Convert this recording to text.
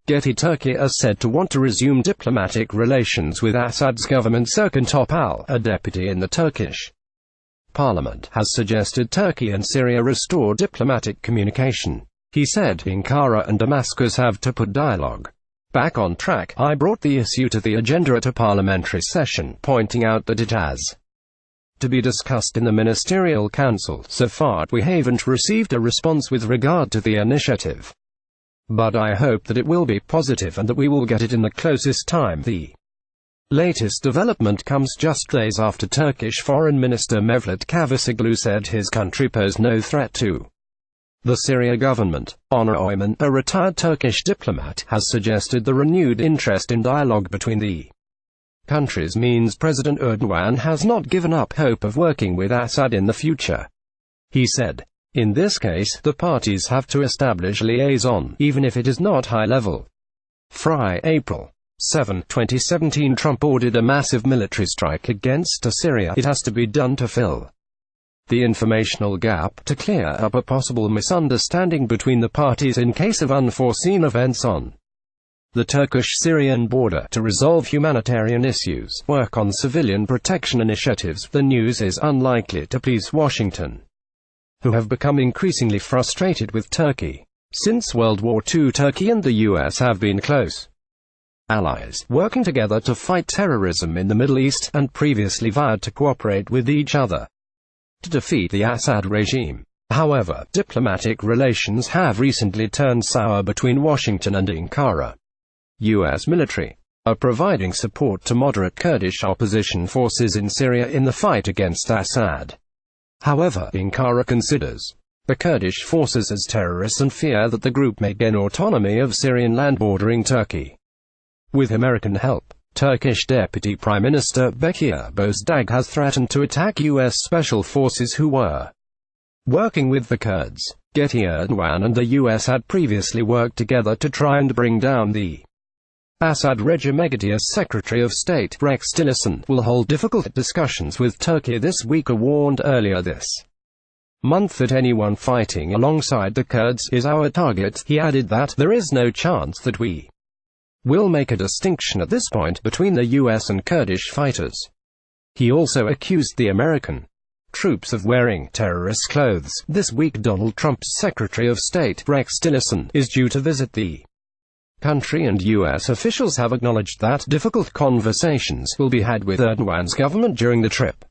Getty. Turkey is said to want to resume diplomatic relations with Assad's GovernmentSerkan Topal, a deputy in the Turkish parliament, has suggested Turkey and Syria restore diplomatic communication. He said, Ankara and Damascus have to put dialogue back on track. I brought the issue to the agenda at a parliamentary session, pointing out that it has to be discussed in the ministerial council. So far, we haven't received a response with regard to the initiative. But I hope that it will be positive and that we will get it in the closest time. The latest development comes just days after Turkish Foreign Minister Mevlut Cavusoglu said his country posed no threat to the Syria government. Onur Oyman, a retired Turkish diplomat, has suggested the renewed interest in dialogue between the countries means President Erdogan has not given up hope of working with Assad in the future. He said, in this case, the parties have to establish liaison, even if it is not high-level. Friday, April 7, 2017. Trump ordered a massive military strike against Syria. It has to be done to fill the informational gap, to clear up a possible misunderstanding between the parties in case of unforeseen events on the Turkish-Syrian border, to resolve humanitarian issues, work on civilian protection initiatives. The news is unlikely to please Washington, who have become increasingly frustrated with Turkey. Since World War II, Turkey and the US have been close allies, working together to fight terrorism in the Middle East, and previously vowed to cooperate with each other to defeat the Assad regime. However, diplomatic relations have recently turned sour between Washington and Ankara. US military are providing support to moderate Kurdish opposition forces in Syria in the fight against Assad. However, Ankara considers the Kurdish forces as terrorists and fear that the group may gain autonomy of Syrian land bordering Turkey. With American help, Turkish Deputy Prime Minister Bekir Bozdağ has threatened to attack U.S. special forces who were working with the Kurds. Getty. Erdogan and the U.S. had previously worked together to try and bring down the Assad regime. Getty's Secretary of State, Rex Tillerson, will hold difficult discussions with Turkey this week. Warned earlier this month that anyone fighting alongside the Kurds is our target. He added that there is no chance that we will make a distinction at this point between the US and Kurdish fighters. He also accused the American troops of wearing terrorist clothes. This week, Donald Trump's Secretary of State, Rex Tillerson, is due to visit the country, and US officials have acknowledged that difficult conversations will be had with Erdogan's government during the trip.